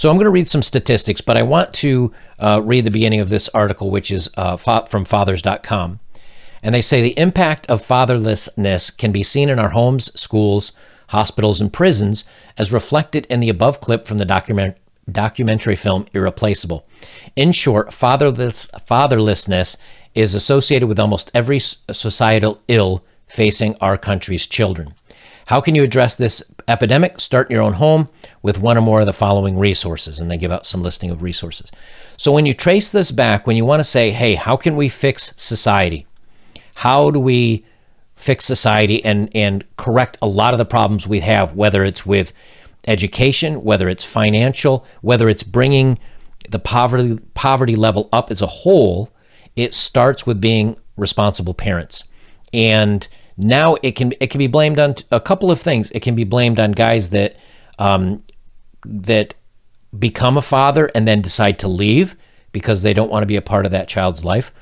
So I'm going to read some statistics, but I want to read the beginning of this article, which is from fathers.com. And they say the impact of fatherlessness can be seen in our homes, schools, hospitals, and prisons, as reflected in the above clip from the documentary film Irreplaceable. In short, fatherlessness is associated with almost every societal ill facing our country's children. How can you address this epidemic? Start in your own home with one or more of the following resources. And they give out some listing of resources. So when you trace this back, when you want to say, hey, how can we fix society? How do we fix society and correct a lot of the problems we have, whether it's with education, whether it's financial, whether it's bringing the poverty level up as a whole? It starts with being responsible parents. And now it can be blamed on a couple of things. It can be blamed on guys that that become a father and then decide to leave because they don't want to be a part of that child's life,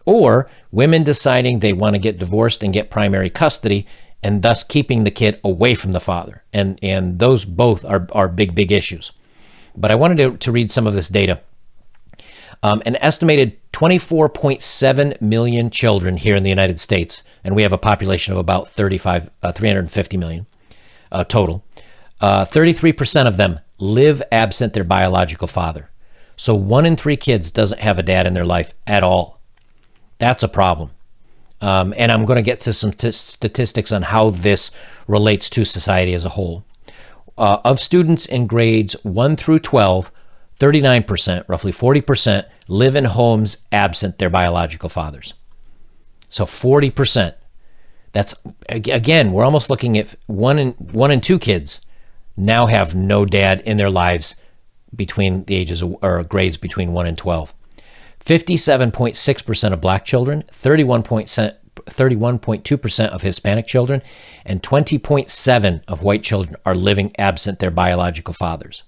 or women deciding they want to get divorced and get primary custody and thus keeping the kid away from the father. And those both are big issues. But I wanted to read some of this data. An estimated 24.7 million children here in the United States, and we have a population of about 350 million total. 33% of them live absent their biological father. So 1 in 3 kids doesn't have a dad in their life at all. That's a problem. And I'm going to get to some statistics on how this relates to society as a whole. Of students in grades 1 through 12, 39%, roughly 40%, live in homes absent their biological fathers. So 40%. That's, again, we're almost looking at 1 in 2 kids now have no dad in their lives between the ages of, or grades between 1 and 12. 57.6% of black children, 31.2% of Hispanic children, and 20.7% of white children are living absent their biological fathers.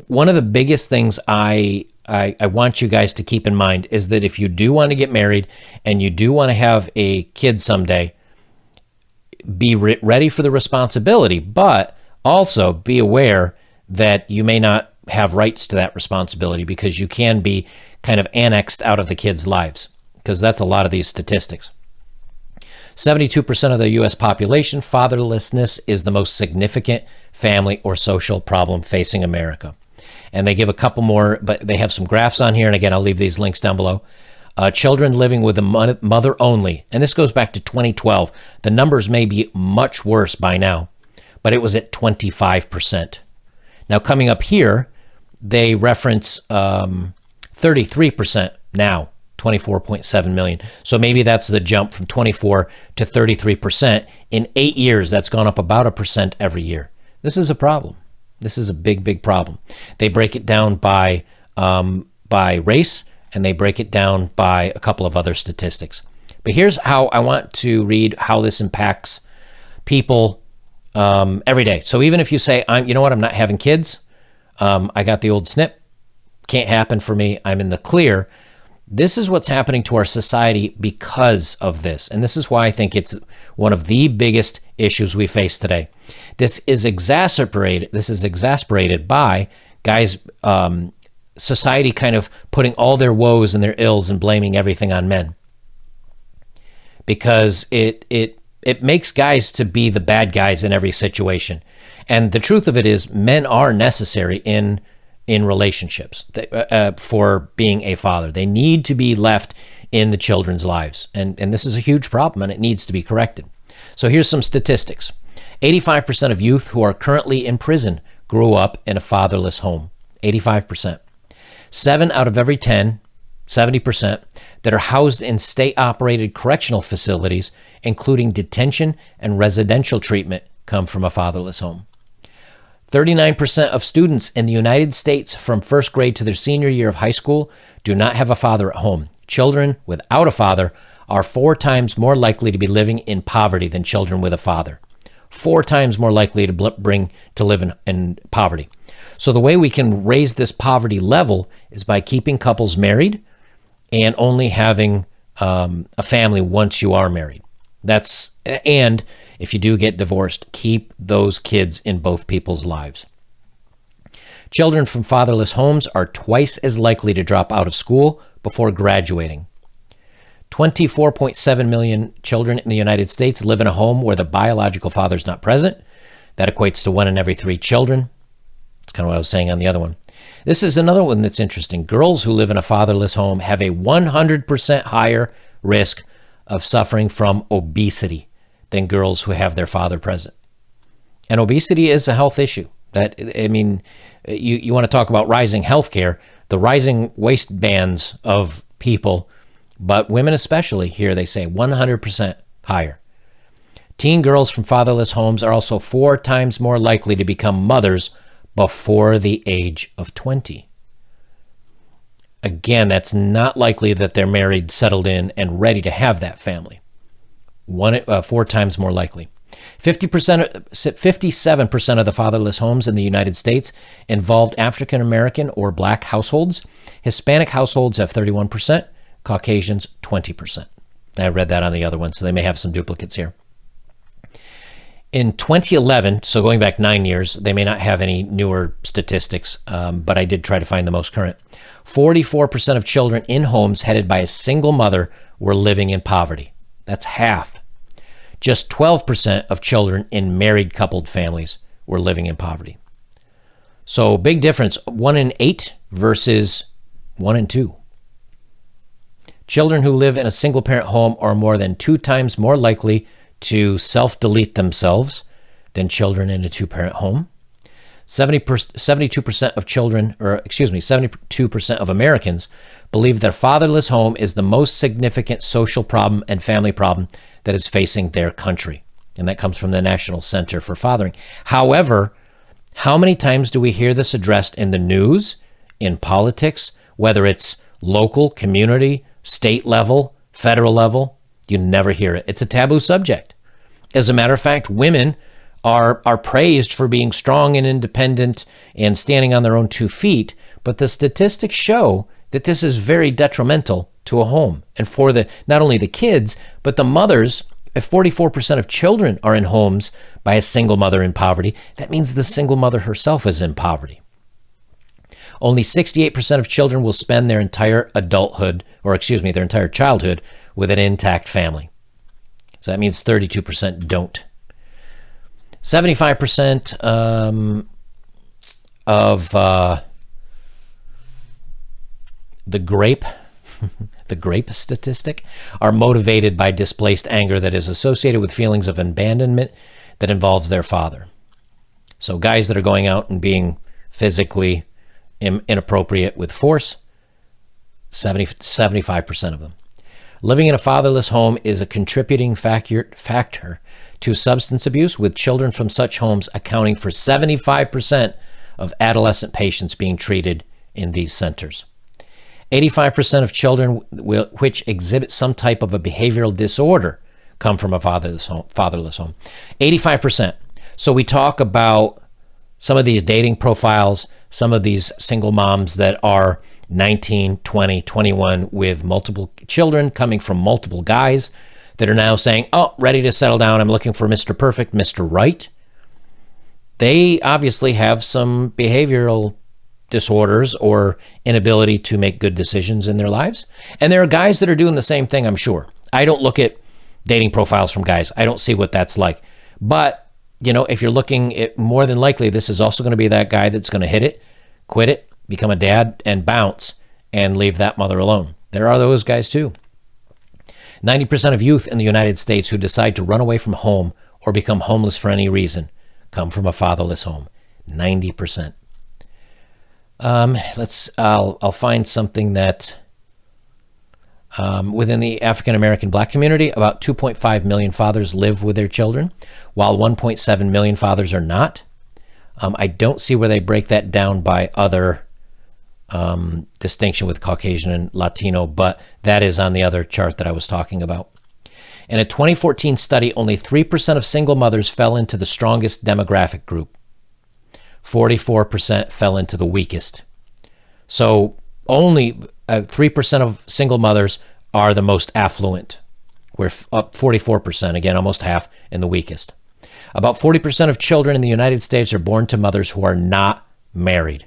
One of the biggest things I want you guys to keep in mind is that if you do want to get married and you do want to have a kid someday, be ready for the responsibility, but also be aware that you may not have rights to that responsibility because you can be kind of annexed out of the kids' lives, because that's a lot of these statistics. 72% of the U.S. population, fatherlessness is the most significant family or social problem facing America. And they give a couple more, but they have some graphs on here. And again, I'll leave these links down below. Children living with a mother only. And this goes back to 2012. The numbers may be much worse by now, but it was at 25%. Now coming up here, they reference 33% now, 24.7 million. So maybe that's the jump from 24 to 33%. In 8 years, that's gone up about 1% every year. This is a problem. This is a big problem. They break it down by race, and they break it down by a couple of other statistics. But here's how I want to read how this impacts people every day. So even if you say, I'm not having kids, I got the old snip, can't happen for me, I'm in the clear. This is what's happening to our society because of this. And this is why I think it's one of the biggest issues we face today. This is exasperated by guys, society kind of putting all their woes and their ills and blaming everything on men. Because it makes guys to be the bad guys in every situation. And the truth of it is, men are necessary in relationships for being a father. They need to be left in the children's lives. And this is a huge problem, and it needs to be corrected. So here's some statistics. 85% of youth who are currently in prison grew up in a fatherless home. 85%. 7 out of every 10, 70%, that are housed in state-operated correctional facilities, including detention and residential treatment, come from a fatherless home. 39% of students in the United States from first grade to their senior year of high school do not have a father at home. Children without a father are 4 times more likely to be living in poverty than children with a father. 4 times more likely to live in poverty. So the way we can raise this poverty level is by keeping couples married and only having a family once you are married. And if you do get divorced, keep those kids in both people's lives. Children from fatherless homes are twice as likely to drop out of school before graduating. 24.7 million children in the United States live in a home where the biological father is not present. That equates to 1 in every 3 children. That's kind of what I was saying on the other one. This is another one that's interesting. Girls who live in a fatherless home have a 100% higher risk of suffering from obesity than girls who have their father present. And obesity is a health issue. You want to talk about rising healthcare, the rising waistbands of people, but women especially, here they say 100% higher. Teen girls from fatherless homes are also 4 times more likely to become mothers before the age of 20. Again, that's not likely that they're married, settled in, and ready to have that family. 4 times more likely. 57% of the fatherless homes in the United States involved African American or Black households. Hispanic households have 31%, Caucasians 20%. I read that on the other one, so they may have some duplicates here. In 2011, so going back 9 years, they may not have any newer statistics, but I did try to find the most current. 44% of children in homes headed by a single mother were living in poverty. That's half. Just 12% of children in married coupled families were living in poverty. So big difference, 1 in 8 versus 1 in 2. Children who live in a single parent home are more than 2 times more likely to self-delete themselves than children in a 2-parent home. 72% of children, 72% of Americans believe that a fatherless home is the most significant social problem and family problem that is facing their country. And that comes from the National Center for Fathering. However, how many times do we hear this addressed in the news, in politics, whether it's local, community, state level, federal level? You never hear it. It's a taboo subject. As a matter of fact, women are praised for being strong and independent and standing on their own 2 feet, but the statistics show that this is very detrimental to a home and for not only the kids, but the mothers. If 44% of children are in homes by a single mother in poverty, that means the single mother herself is in poverty. Only 68% of children will spend their entire childhood with an intact family. So that means 32% don't. 75% of the grape statistic are motivated by displaced anger that is associated with feelings of abandonment that involves their father. So guys that are going out and being physically inappropriate with force, 75% of them. Living in a fatherless home is a contributing factor to substance abuse, with children from such homes accounting for 75% of adolescent patients being treated in these centers. 85% of children which exhibit some type of a behavioral disorder come from a fatherless home. 85%. So we talk about some of these dating profiles, some of these single moms that are 19, 20, 21 with multiple children coming from multiple guys that are now saying, oh, ready to settle down. I'm looking for Mr. Perfect, Mr. Right. They obviously have some behavioral disorders or inability to make good decisions in their lives. And there are guys that are doing the same thing, I'm sure. I don't look at dating profiles from guys. I don't see what that's like. But, if you're looking at, more than likely, this is also going to be that guy that's going to hit it, quit it, become a dad, and bounce and leave that mother alone. There are those guys too. 90% of youth in the United States who decide to run away from home or become homeless for any reason come from a fatherless home. 90%. I'll find something that within the African American Black community, about 2.5 million fathers live with their children, while 1.7 million fathers are not. I don't see where they break that down by other distinction with Caucasian and Latino, but that is on the other chart that I was talking about. In a 2014 study, only 3% of single mothers fell into the strongest demographic group. 44% fell into the weakest. So only 3% of single mothers are the most affluent. We're up 44%, again, almost half, in the weakest. About 40% of children in the United States are born to mothers who are not married.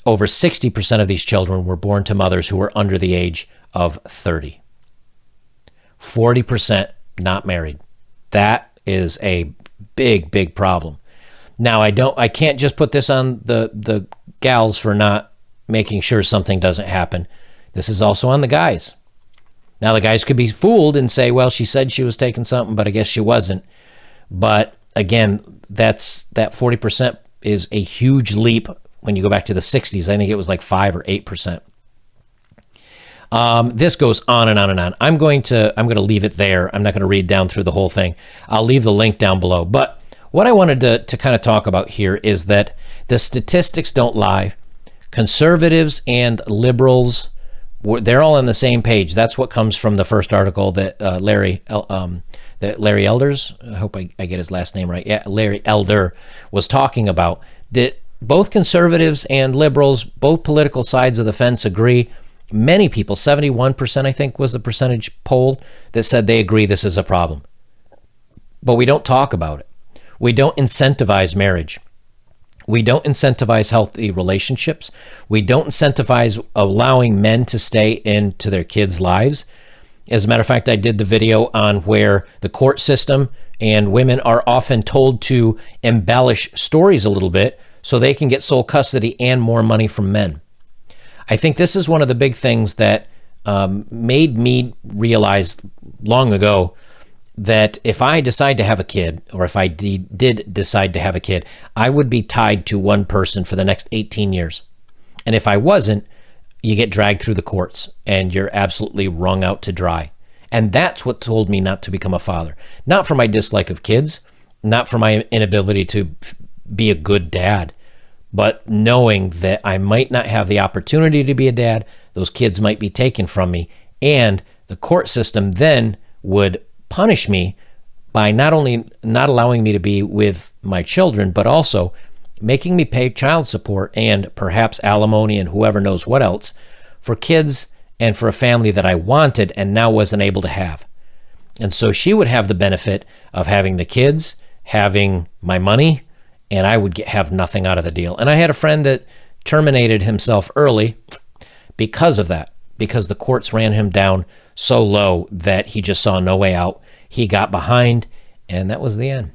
Over 60% of these children were born to mothers who were under the age of 30. 40% not married. That is a big, big problem. Now, I can't just put this on the gals for not making sure something doesn't happen. This is also on the guys. Now, the guys could be fooled and say, well, she said she was taking something, but I guess she wasn't. But again, that 40% is a huge leap when you go back to the 60s. I think it was like 5 or 8%. This goes on and on and on. I'm going to leave it there. I'm not going to read down through the whole thing. I'll leave the link down below. But what I wanted to kind of talk about here is that the statistics don't lie. Conservatives and liberals, they're all on the same page. That's what comes from the first article that Larry Elders, I hope I get his last name right. Yeah, Larry Elder was talking about that both conservatives and liberals, both political sides of the fence agree. Many people, 71% I think was the percentage poll, that said they agree this is a problem. But we don't talk about it. We don't incentivize marriage. We don't incentivize healthy relationships. We don't incentivize allowing men to stay into their kids' lives. As a matter of fact, I did the video on where the court system and women are often told to embellish stories a little bit so they can get sole custody and more money from men. I think this is one of the big things that made me realize long ago that if I decide to have a kid, or if I did decide to have a kid, I would be tied to one person for the next 18 years. And if I wasn't, you get dragged through the courts and you're absolutely wrung out to dry. And that's what told me not to become a father. Not for my dislike of kids, not for my inability to be a good dad, but knowing that I might not have the opportunity to be a dad, those kids might be taken from me, and the court system then would punish me by not only not allowing me to be with my children, but also making me pay child support and perhaps alimony and whoever knows what else for kids and for a family that I wanted and now wasn't able to have. And so she would have the benefit of having the kids, having my money, and I would have nothing out of the deal. And I had a friend that terminated himself early because of that, because the courts ran him down so low that he just saw no way out. He got behind, and that was the end.